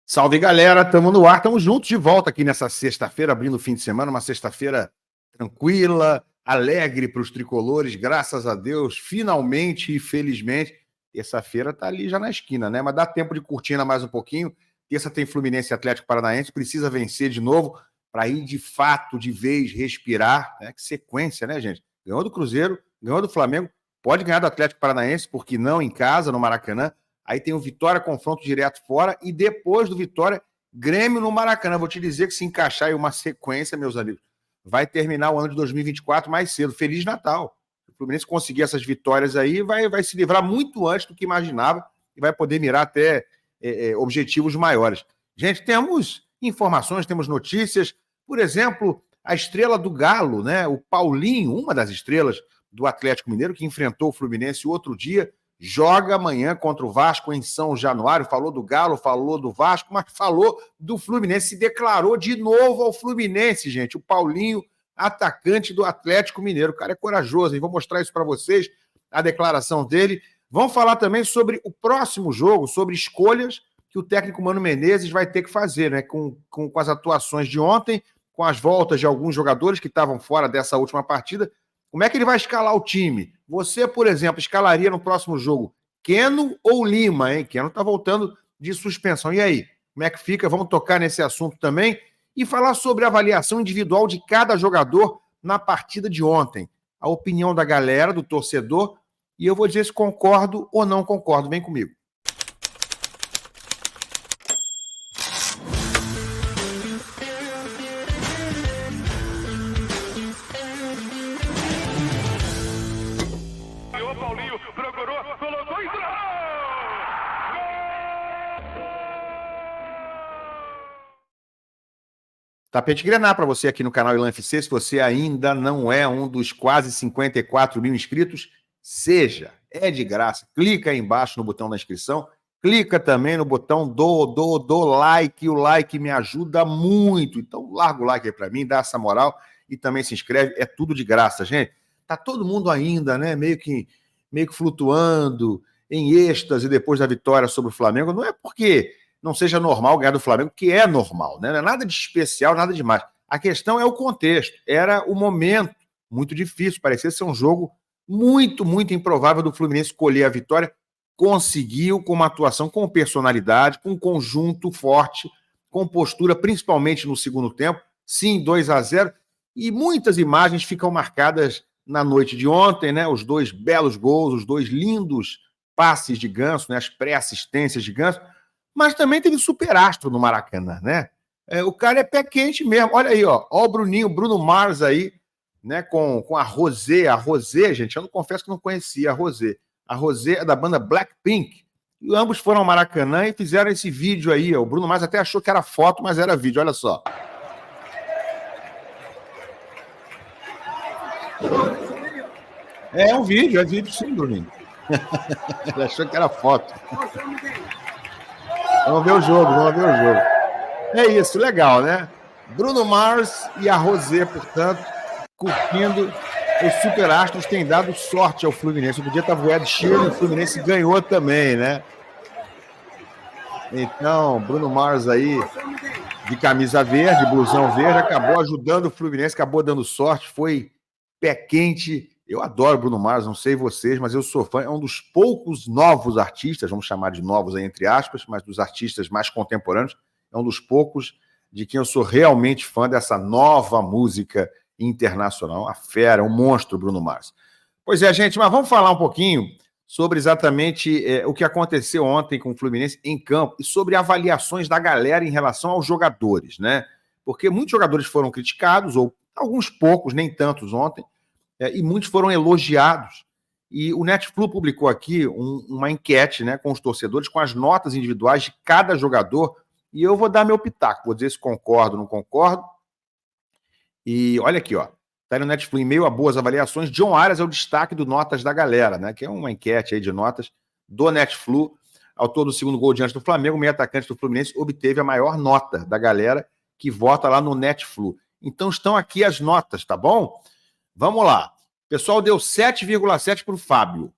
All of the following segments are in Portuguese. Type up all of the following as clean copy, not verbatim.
Salve, galera, estamos no ar, estamos juntos de volta aqui nessa sexta-feira, abrindo o fim de semana, uma sexta-feira tranquila, alegre para os tricolores, graças a Deus, finalmente e felizmente. Terça-feira está ali já na esquina, né? Mas dá tempo de curtir ainda mais um pouquinho. Terça tem Fluminense e Atlético Paranaense, precisa vencer de novo para ir de fato, de vez, respirar, né? Que sequência, né, gente? Ganhou do Cruzeiro, ganhou do Flamengo, pode ganhar do Atlético Paranaense, porque não em casa, no Maracanã. Aí tem o Vitória, confronto direto fora, e depois do Vitória, Grêmio no Maracanã. Vou te dizer que se encaixar aí uma sequência, meus amigos, vai terminar o ano de 2024 mais cedo. Feliz Natal. Se o Fluminense conseguir essas vitórias aí, vai se livrar muito antes do que imaginava e vai poder mirar até objetivos maiores. Gente, temos informações, temos notícias. Por exemplo, a estrela do Galo, né? O Paulinho, uma das estrelas do Atlético Mineiro, que enfrentou o Fluminense outro dia, joga amanhã contra o Vasco em São Januário. Falou do Galo, falou do Vasco, mas falou do Fluminense. Se declarou de novo ao Fluminense, gente. O Paulinho, atacante do Atlético Mineiro. O cara é corajoso, hein? Vou mostrar isso para vocês, a declaração dele. Vamos falar também sobre o próximo jogo, sobre escolhas que o técnico Mano Menezes vai ter que fazer, né? Com as atuações de ontem, com as voltas de alguns jogadores que estavam fora dessa última partida. Como é que ele vai escalar o time? Você, por exemplo, escalaria no próximo jogo Keno ou Lima, hein? Keno tá voltando de suspensão. E aí, como é que fica? Vamos tocar nesse assunto também e falar sobre a avaliação individual de cada jogador na partida de ontem. A opinião da galera, do torcedor, e eu vou dizer se concordo ou não concordo. Vem comigo. Tapete Grená para você aqui no canal Ilan FC. Se você ainda não é um dos quase 54 mil inscritos, seja. É de graça. Clica aí embaixo no botão da inscrição. Clica também no botão do like. O like me ajuda muito. Então larga o like aí para mim, dá essa moral e também se inscreve. É tudo de graça, gente. Tá todo mundo ainda, né? Meio que flutuando em êxtase depois da vitória sobre o Flamengo. Não é porque não seja normal ganhar do Flamengo, que é normal, né? Não é nada de especial, nada demais. A questão é o contexto. Era o momento muito difícil, parecia ser um jogo muito, muito improvável do Fluminense colher a vitória. Conseguiu com uma atuação com personalidade, com um conjunto forte, com postura, principalmente no segundo tempo. Sim, 2-0. E muitas imagens ficam marcadas na noite de ontem, né? Os dois belos gols, os dois lindos passes de Ganso, né? As pré-assistências de Ganso. Mas também teve superastro no Maracanã, né? O cara é pé quente mesmo. Olha aí, ó o Bruno Mars aí, né? Com a Rosé. A Rosé, gente, eu não confesso que não conhecia a Rosé. A Rosé é da banda Blackpink. E ambos foram ao Maracanã e fizeram esse vídeo aí. Ó. O Bruno Mars até achou que era foto, mas era vídeo. Olha só. É vídeo sim, Bruninho. Ele achou que era foto. Vamos ver o jogo. É isso, legal, né? Bruno Mars e a Rosé, portanto, curtindo. Os superastros têm dado sorte ao Fluminense. Outro dia estava o Ed Sheeran e o Fluminense ganhou também, né? Então, Bruno Mars aí, de camisa verde, blusão verde, acabou ajudando o Fluminense, acabou dando sorte, foi pé quente. Eu adoro Bruno Mars, não sei vocês, mas eu sou fã. É um dos poucos novos artistas, vamos chamar de novos aí entre aspas, mas dos artistas mais contemporâneos, é um dos poucos de quem eu sou realmente fã dessa nova música internacional. A fera, um monstro, Bruno Mars. Pois é, gente, mas vamos falar um pouquinho sobre exatamente o que aconteceu ontem com o Fluminense em campo e sobre avaliações da galera em relação aos jogadores, né? Porque muitos jogadores foram criticados, ou alguns poucos, nem tantos ontem, e muitos foram elogiados. E o Netflix publicou aqui uma enquete, né, com os torcedores, com as notas individuais de cada jogador, e eu vou dar meu pitaco, vou dizer se concordo ou não concordo. E olha aqui, ó, tá no Netflix, em meio a boas avaliações, John Arias é o destaque do Notas da Galera, né, que é uma enquete aí de notas do Netflix. Autor do segundo gol diante do Flamengo, o meio atacante do Fluminense obteve a maior nota da galera que vota lá no Netflix. Então estão aqui as notas, tá bom? Vamos lá. O pessoal deu 7,7 para o Fábio.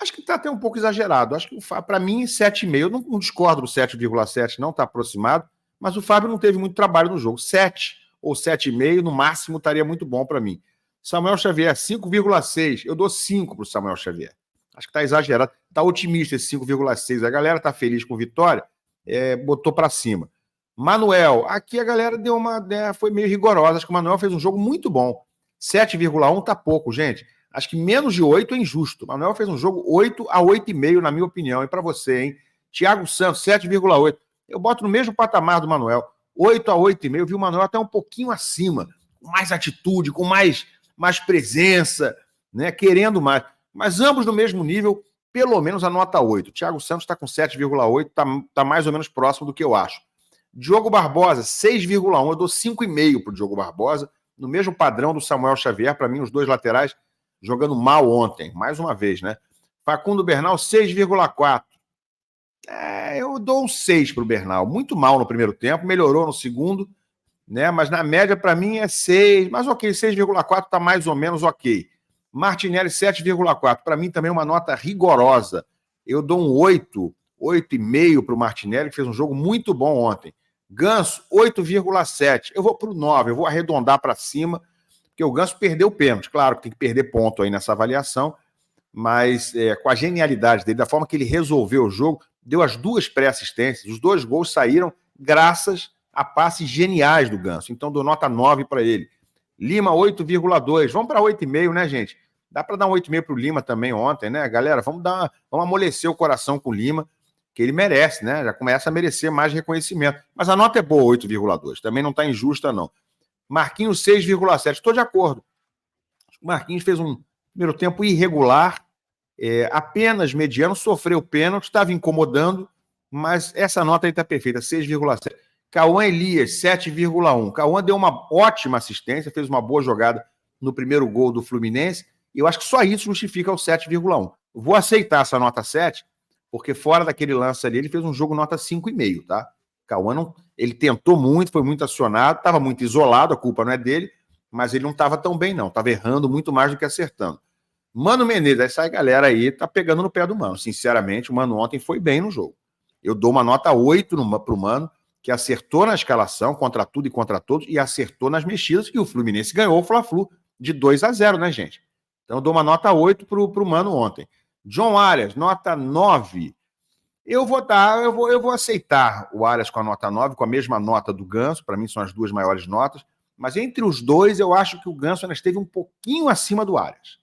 Acho que está até um pouco exagerado. Acho que, para mim, 7,5. Eu não discordo do 7,7, não está aproximado, mas o Fábio não teve muito trabalho no jogo. 7 ou 7,5, no máximo, estaria muito bom para mim. Samuel Xavier, 5,6. Eu dou 5 para o Samuel Xavier. Acho que está exagerado. Está otimista esse 5,6. A galera está feliz com vitória, botou para cima. Manuel, aqui a galera deu foi meio rigorosa. Acho que o Manuel fez um jogo muito bom. 7,1 está pouco, gente. Acho que menos de 8 é injusto. O Manuel fez um jogo 8 a 8,5, na minha opinião. E para você, hein? Thiago Santos, 7,8. Eu boto no mesmo patamar do Manuel. 8 a 8,5. Eu vi o Manuel até um pouquinho acima, com mais atitude, com mais presença, né? Querendo mais. Mas ambos no mesmo nível, pelo menos a nota 8. O Thiago Santos está com 7,8, está mais ou menos próximo do que eu acho. Diogo Barbosa, 6,1. Eu dou 5,5 para o Diogo Barbosa, no mesmo padrão do Samuel Xavier. Para mim, os dois laterais jogando mal ontem, mais uma vez, né? Facundo Bernal, 6,4. Eu dou um 6 para o Bernal. Muito mal no primeiro tempo, melhorou no segundo, né? Mas na média, para mim, é 6. Mas ok, 6,4 está mais ou menos ok. Martinelli, 7,4. Para mim, também uma nota rigorosa. Eu dou um 8, 8,5 para o Martinelli, que fez um jogo muito bom ontem. Ganso, 8,7. Eu vou para o 9, eu vou arredondar para cima, porque o Ganso perdeu o pênalti. Claro que tem que perder ponto aí nessa avaliação, mas com a genialidade dele, da forma que ele resolveu o jogo, deu as 2 pré-assistências, os 2 gols saíram graças a passes geniais do Ganso. Então, dou nota 9 para ele. Lima, 8,2. Vamos para 8,5, né, gente? Dá para dar um 8,5 para o Lima também ontem, né, galera? Vamos amolecer o coração com o Lima, que ele merece, né? Já começa a merecer mais reconhecimento. Mas a nota é boa, 8,2. Também não está injusta, não. Marquinhos, 6,7. Estou de acordo. O Marquinhos fez um primeiro tempo irregular, apenas mediano, sofreu pênalti, estava incomodando, mas essa nota aí está perfeita, 6,7. Cauã Elias, 7,1. Cauã deu uma ótima assistência, fez uma boa jogada no primeiro gol do Fluminense, e eu acho que só isso justifica o 7,1. Vou aceitar essa nota 7, porque fora daquele lance ali, ele fez um jogo nota 5,5, tá? Cauã não, ele tentou muito, foi muito acionado, estava muito isolado, a culpa não é dele, mas ele não estava tão bem, não. Estava errando muito mais do que acertando. Mano Menezes, essa galera aí tá pegando no pé do Mano. Sinceramente, o Mano ontem foi bem no jogo. Eu dou uma nota 8 pro Mano, que acertou na escalação, contra tudo e contra todos, e acertou nas mexidas, e o Fluminense ganhou o Fla-Flu de 2-0, né, gente? Então eu dou uma nota 8 pro Mano ontem. John Arias, nota 9. Eu vou aceitar o Arias com a nota 9, com a mesma nota do Ganso. Para mim são as 2 maiores notas. Mas entre os dois, eu acho que o Ganso ainda esteve um pouquinho acima do Arias.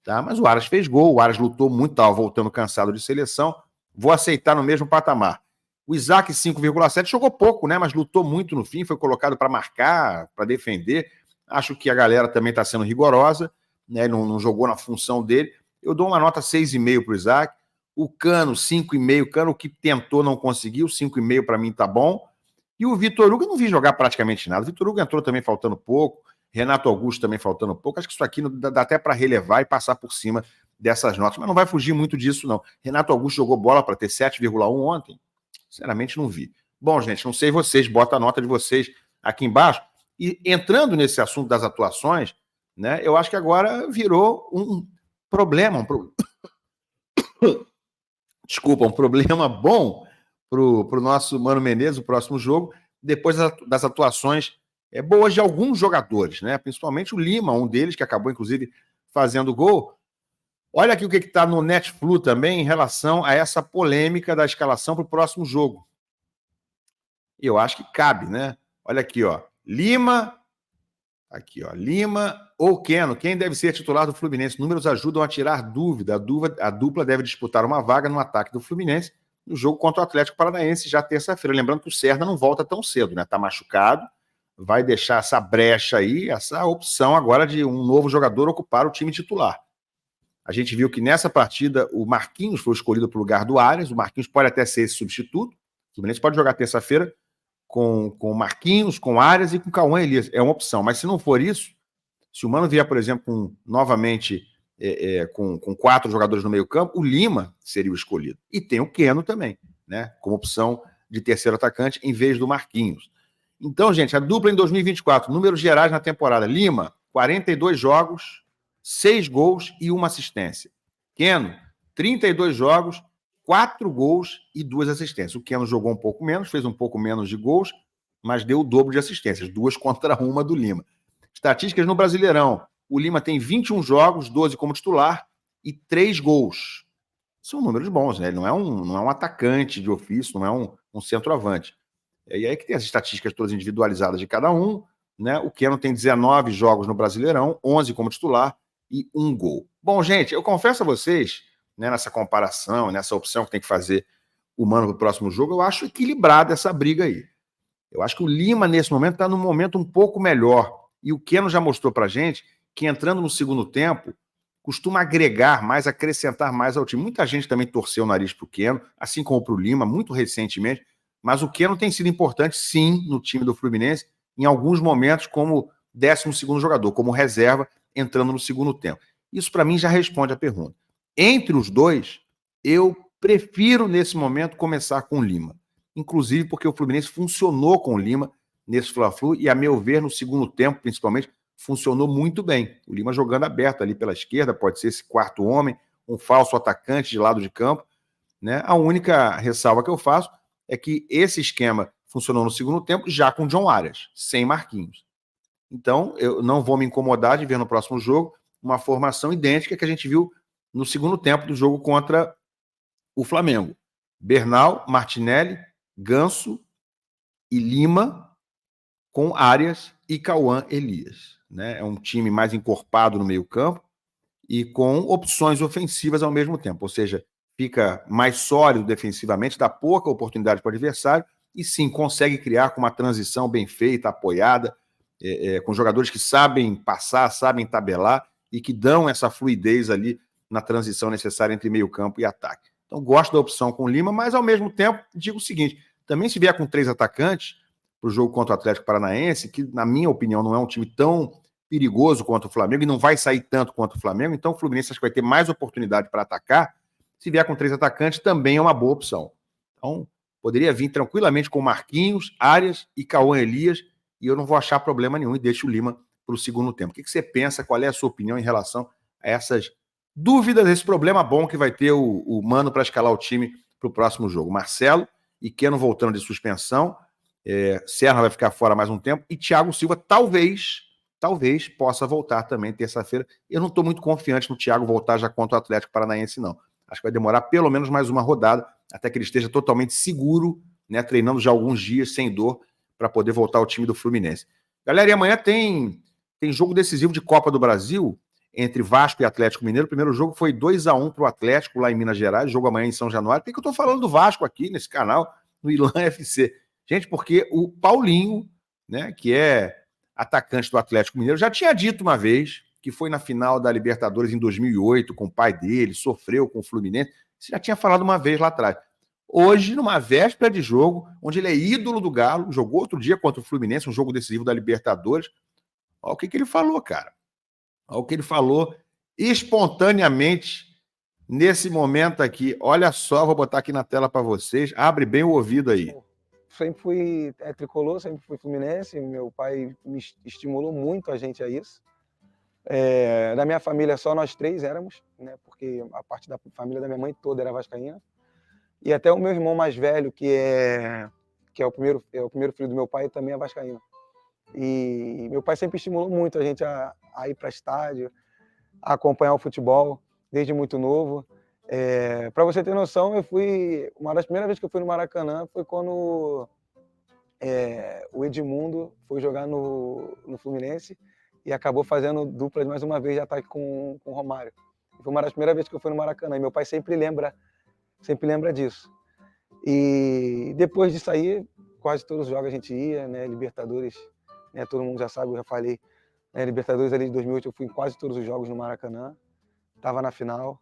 Tá? Mas o Arias fez gol, o Arias lutou muito, estava voltando cansado de seleção. Vou aceitar no mesmo patamar. O Isaac, 5,7, jogou pouco, né? Mas lutou muito no fim, foi colocado para marcar, para defender. Acho que a galera também está sendo rigorosa, né? Não jogou na função dele. Eu dou uma nota 6,5 para o Isaac. O Cano, 5,5. O Cano que tentou, não conseguiu. 5,5 para mim tá bom. E o Vitor Hugo, eu não vi jogar praticamente nada. O Vitor Hugo entrou também faltando pouco. Renato Augusto também faltando pouco. Acho que isso aqui dá até para relevar e passar por cima dessas notas. Mas não vai fugir muito disso, não. Renato Augusto jogou bola para ter 7,1 ontem. Sinceramente, não vi. Bom, gente, não sei vocês. Bota a nota de vocês aqui embaixo. E entrando nesse assunto das atuações, né, eu acho que agora virou um problema. Desculpa, um problema bom para o nosso Mano Menezes, o próximo jogo, depois das atuações boas de alguns jogadores, né? Principalmente o Lima, um deles, que acabou, inclusive, fazendo gol. Olha aqui o que está no Netflu também em relação a essa polêmica da escalação para o próximo jogo. Eu acho que cabe, né? Olha aqui, ó. Lima ou Keno. Quem deve ser titular do Fluminense? Números ajudam a tirar dúvida. A dupla deve disputar uma vaga no ataque do Fluminense no jogo contra o Atlético Paranaense já terça-feira. Lembrando que o Serna não volta tão cedo, né? Tá machucado. Vai deixar essa brecha aí, essa opção agora de um novo jogador ocupar o time titular. A gente viu que nessa partida o Marquinhos foi escolhido para o lugar do Arias. O Marquinhos pode até ser esse substituto. O Fluminense pode jogar terça-feira com o Marquinhos, com o Arias e com o Cauã Elias. É uma opção. Mas se não for isso, se o Mano vier, por exemplo, novamente com 4 jogadores no meio campo, o Lima seria o escolhido. E tem o Keno também, né? Como opção de terceiro atacante em vez do Marquinhos. Então, gente, a dupla em 2024, números gerais na temporada. Lima, 42 jogos, 6 gols e 1 assistência. Keno, 32 jogos, 4 gols e 2 assistências. O Keno jogou um pouco menos, fez um pouco menos de gols, mas deu o dobro de assistências, 2 contra 1 do Lima. Estatísticas no Brasileirão. O Lima tem 21 jogos, 12 como titular e 3 gols. São números bons, né? Ele não é um atacante de ofício, não é um centroavante. E aí que tem as estatísticas todas individualizadas de cada um, né? O Keno tem 19 jogos no Brasileirão, 11 como titular e 1 gol. Bom, gente, eu confesso a vocês, né, nessa comparação, nessa opção que tem que fazer o Mano para o próximo jogo, eu acho equilibrada essa briga aí. Eu acho que o Lima, nesse momento, está num momento um pouco melhor. E o Keno já mostrou para gente que, entrando no segundo tempo, costuma agregar mais, acrescentar mais ao time. Muita gente também torceu o nariz para o Keno, assim como para o Lima, muito recentemente. Mas o Keno tem sido importante, sim, no time do Fluminense, em alguns momentos como 12º jogador, como reserva, entrando no segundo tempo. Isso, para mim, já responde a pergunta. Entre os dois, eu prefiro, nesse momento, começar com o Lima. Inclusive porque o Fluminense funcionou com o Lima nesse Fla-Flu e, a meu ver, no segundo tempo, principalmente, funcionou muito bem. O Lima jogando aberto ali pela esquerda, pode ser esse quarto homem, um falso atacante de lado de campo, né? A única ressalva que eu faço é que esse esquema funcionou no segundo tempo já com John Arias, sem Marquinhos. Então, eu não vou me incomodar de ver no próximo jogo uma formação idêntica que a gente viu no segundo tempo do jogo contra o Flamengo. Bernal, Martinelli, Ganso e Lima, com Arias e Cauã Elias. Né? É um time mais encorpado no meio-campo e com opções ofensivas ao mesmo tempo. Ou seja, fica mais sólido defensivamente, dá pouca oportunidade para o adversário e sim consegue criar com uma transição bem feita, apoiada, com jogadores que sabem passar, sabem tabelar e que dão essa fluidez ali na transição necessária entre meio-campo e ataque. Então, gosto da opção com o Lima, mas ao mesmo tempo digo o seguinte: também se vier com 3 atacantes para o jogo contra o Atlético Paranaense, que na minha opinião não é um time tão perigoso quanto o Flamengo e não vai sair tanto quanto o Flamengo, então o Fluminense acho que vai ter mais oportunidade para atacar. Se vier com 3 atacantes, também é uma boa opção. Então, poderia vir tranquilamente com Marquinhos, Arias e Cauã Elias, e eu não vou achar problema nenhum e deixo o Lima para o segundo tempo. O que você pensa? Qual é a sua opinião em relação a essas dúvidas, esse problema bom que vai ter o Mano para escalar o time para o próximo jogo? Marcelo e Keno voltando de suspensão, Serra vai ficar fora mais um tempo, e Thiago Silva talvez possa voltar também terça-feira. Eu não estou muito confiante no Thiago voltar já contra o Atlético Paranaense, não. Acho que vai demorar pelo menos mais uma rodada, até que ele esteja totalmente seguro, né, treinando já alguns dias sem dor, para poder voltar ao time do Fluminense. Galera, e amanhã tem jogo decisivo de Copa do Brasil, entre Vasco e Atlético Mineiro. O primeiro jogo foi 2-1 para o Atlético, lá em Minas Gerais, jogo amanhã em São Januário. Por que eu estou falando do Vasco aqui, nesse canal, no Ilan FC? Gente, porque o Paulinho, né, que é atacante do Atlético Mineiro, já tinha dito uma vez que foi na final da Libertadores em 2008 com o pai dele, sofreu com o Fluminense. Você já tinha falado uma vez lá atrás. Hoje, numa véspera de jogo, onde ele é ídolo do Galo, jogou outro dia contra o Fluminense, um jogo decisivo da Libertadores. Olha o que ele falou, cara. Olha o que ele falou espontaneamente nesse momento aqui. Olha só, vou botar aqui na tela para vocês. Abre bem o ouvido aí. Sempre fui tricolor, sempre fui fluminense. Meu pai me estimulou muito a gente a isso. Da minha família, só nós 3 éramos, né? Porque a parte da família da minha mãe toda era vascaína. E até o meu irmão mais velho, que é o primeiro filho do meu pai, também é vascaíno. E meu pai sempre estimulou muito a gente a ir para estádio, a acompanhar o futebol desde muito novo. Para você ter noção, uma das primeiras vezes que eu fui no Maracanã foi quando o Edmundo foi jogar no Fluminense e acabou fazendo dupla mais uma vez de ataque com o Romário. Foi uma das primeiras vezes que eu fui no Maracanã e meu pai sempre lembra disso. E depois disso aí, quase todos os jogos a gente ia, né? Libertadores, né? Todo mundo já sabe, eu já falei, né? Libertadores ali de 2008 eu fui em quase todos os jogos no Maracanã, estava na final,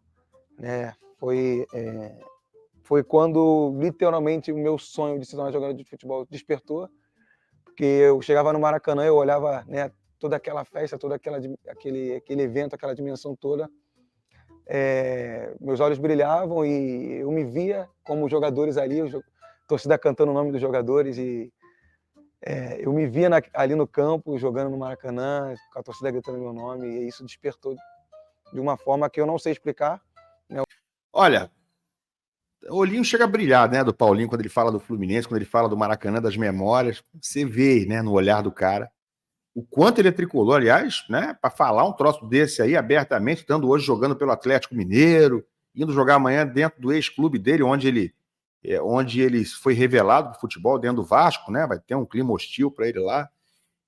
né? Foi quando literalmente o meu sonho de se tornar jogador de futebol despertou, porque eu chegava no Maracanã, eu olhava, né, toda aquela festa, todo aquele evento, aquela dimensão toda, meus olhos brilhavam e eu me via como jogadores ali, torcida cantando o nome dos jogadores, e eu me via ali no campo, jogando no Maracanã, com a torcida gritando meu nome, e isso despertou de uma forma que eu não sei explicar, né? Olha, o olhinho chega a brilhar, né, do Paulinho, quando ele fala do Fluminense, quando ele fala do Maracanã, das memórias. Você vê, né, no olhar do cara, o quanto ele é tricolor, aliás, né, para falar um troço desse aí abertamente, estando hoje jogando pelo Atlético Mineiro, indo jogar amanhã dentro do ex-clube dele, onde ele foi revelado pro futebol, dentro do Vasco, né, vai ter um clima hostil para ele lá.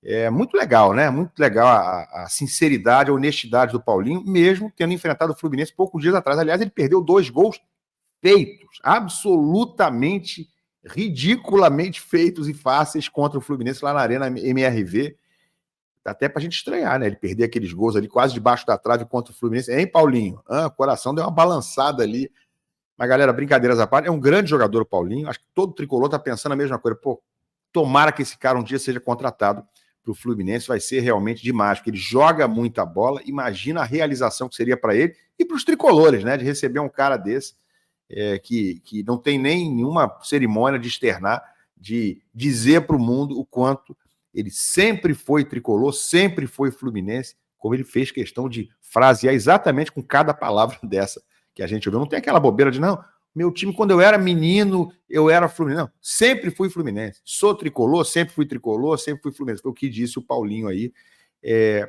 É muito legal, né? Muito legal a sinceridade, a honestidade do Paulinho, mesmo tendo enfrentado o Fluminense poucos dias atrás. Aliás, ele perdeu 2 gols feitos, absolutamente, ridiculamente feitos e fáceis contra o Fluminense lá na Arena MRV. Até pra gente estranhar, né? Ele perder aqueles gols ali quase debaixo da trave contra o Fluminense. Hein, Paulinho? O coração deu uma balançada ali. Mas, galera, brincadeiras à parte, é um grande jogador o Paulinho. Acho que todo tricolor tá pensando a mesma coisa. Pô, tomara que esse cara um dia seja contratado para o Fluminense, vai ser realmente demais, porque ele joga muita bola. Imagina a realização que seria para ele e para os tricolores, né? De receber um cara desse, que não tem nenhuma cerimônia de externar, de dizer para o mundo o quanto ele sempre foi tricolor, sempre foi fluminense, como ele fez questão de frasear exatamente com cada palavra dessa que a gente ouviu. Não tem aquela bobeira de, não, meu time, quando eu era menino, eu era Fluminense. Não, sempre fui Fluminense. Sou tricolor, sempre fui Fluminense. Foi o que disse o Paulinho aí.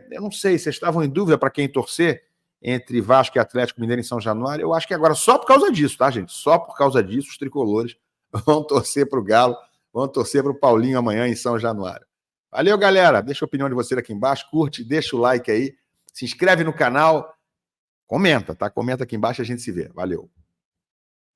Eu não sei, vocês estavam em dúvida para quem torcer entre Vasco e Atlético Mineiro em São Januário? Eu acho que agora só por causa disso, tá, gente? Só por causa disso os tricolores vão torcer para o Galo, vão torcer para o Paulinho amanhã em São Januário. Valeu, galera. Deixa a opinião de vocês aqui embaixo, curte, deixa o like aí, se inscreve no canal, comenta, tá? Comenta aqui embaixo e a gente se vê. Valeu.